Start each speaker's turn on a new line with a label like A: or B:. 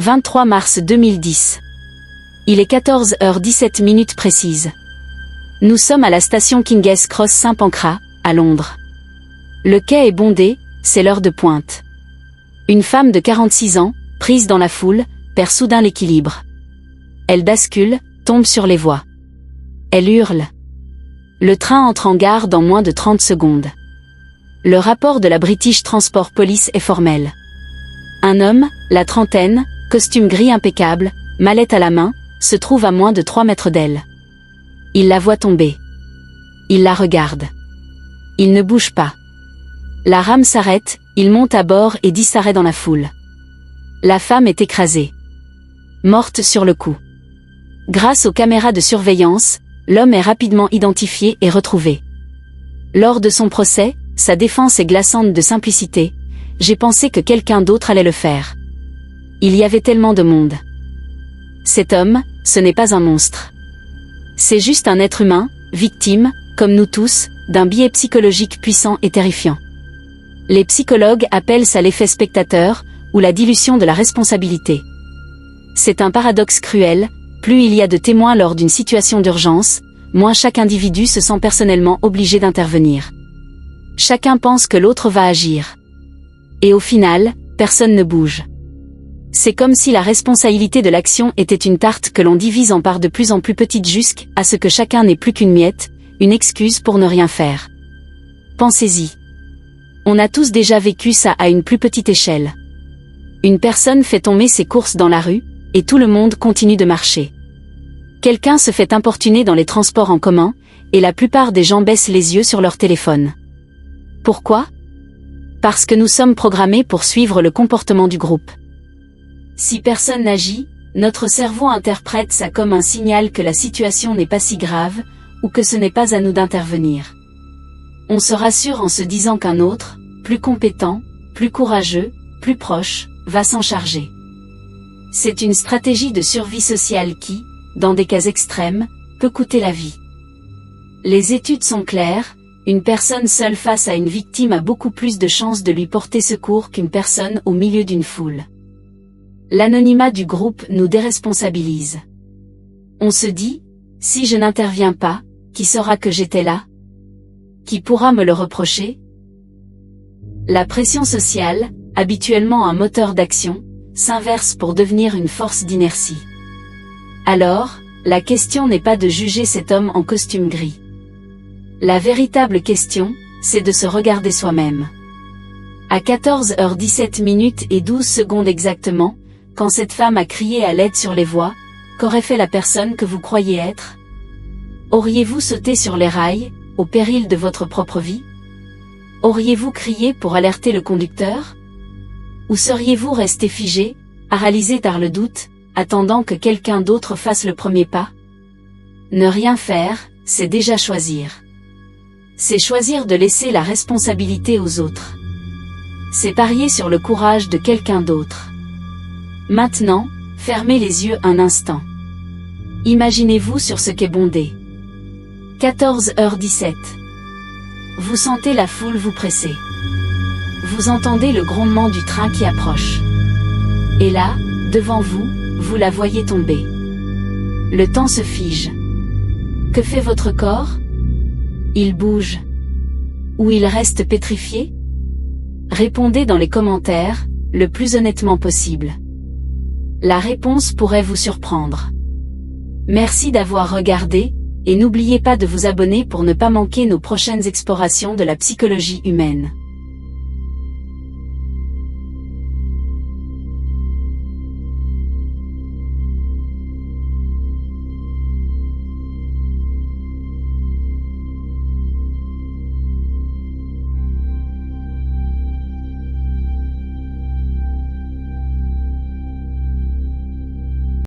A: 23 mars 2010. Il est 14h17 précises. Nous sommes à la station King's Cross Saint-Pancras, à Londres. Le quai est bondé, c'est l'heure de pointe. Une femme de 46 ans, prise dans la foule, perd soudain l'équilibre. Elle bascule, tombe sur les voies. Elle hurle. Le train entre en gare dans moins de 30 secondes. Le rapport de la British Transport Police est formel. Un homme, la trentaine, costume gris impeccable, mallette à la main, se trouve à moins de 3 mètres d'elle. Il la voit tomber. Il la regarde. Il ne bouge pas. La rame s'arrête, il monte à bord et disparaît dans la foule. La femme est écrasée. Morte sur le coup. Grâce aux caméras de surveillance, l'homme est rapidement identifié et retrouvé. Lors de son procès, sa défense est glaçante de simplicité. J'ai pensé que quelqu'un d'autre allait le faire. Il y avait tellement de monde. Cet homme, ce n'est pas un monstre. C'est juste un être humain, victime, comme nous tous, d'un biais psychologique puissant et terrifiant. Les psychologues appellent ça l'effet spectateur, ou la dilution de la responsabilité. C'est un paradoxe cruel, plus il y a de témoins lors d'une situation d'urgence, moins chaque individu se sent personnellement obligé d'intervenir. Chacun pense que l'autre va agir. Et au final, personne ne bouge. C'est comme si la responsabilité de l'action était une tarte que l'on divise en parts de plus en plus petites jusqu'à ce que chacun n'ait plus qu'une miette, une excuse pour ne rien faire. Pensez-y. On a tous déjà vécu ça à une plus petite échelle. Une personne fait tomber ses courses dans la rue, et tout le monde continue de marcher. Quelqu'un se fait importuner dans les transports en commun, et la plupart des gens baissent les yeux sur leur téléphone. Pourquoi ? Parce que nous sommes programmés pour suivre le comportement du groupe. Si personne n'agit, notre cerveau interprète ça comme un signal que la situation n'est pas si grave, ou que ce n'est pas à nous d'intervenir. On se rassure en se disant qu'un autre, plus compétent, plus courageux, plus proche, va s'en charger. C'est une stratégie de survie sociale qui, dans des cas extrêmes, peut coûter la vie. Les études sont claires, une personne seule face à une victime a beaucoup plus de chances de lui porter secours qu'une personne au milieu d'une foule. L'anonymat du groupe nous déresponsabilise. On se dit, si je n'interviens pas, qui saura que j'étais là ? Qui pourra me le reprocher ? La pression sociale, habituellement un moteur d'action, s'inverse pour devenir une force d'inertie. Alors, la question n'est pas de juger cet homme en costume gris. La véritable question, c'est de se regarder soi-même. À 14h17 et 12 secondes exactement, quand cette femme a crié à l'aide sur les voies, qu'aurait fait la personne que vous croyez être ? Auriez-vous sauté sur les rails, au péril de votre propre vie ? Auriez-vous crié pour alerter le conducteur ? Ou seriez-vous resté figé, paralysé par le doute, attendant que quelqu'un d'autre fasse le premier pas ? Ne rien faire, c'est déjà choisir. C'est choisir de laisser la responsabilité aux autres. C'est parier sur le courage de quelqu'un d'autre. Maintenant, fermez les yeux un instant. Imaginez-vous sur ce qu'est bondé. 14h17. Vous sentez la foule vous presser. Vous entendez le grondement du train qui approche. Et là, devant vous, vous la voyez tomber. Le temps se fige. Que fait votre corps ? Il bouge. Ou il reste pétrifié ? Répondez dans les commentaires, le plus honnêtement possible. La réponse pourrait vous surprendre. Merci d'avoir regardé, et n'oubliez pas de vous abonner pour ne pas manquer nos prochaines explorations de la psychologie humaine.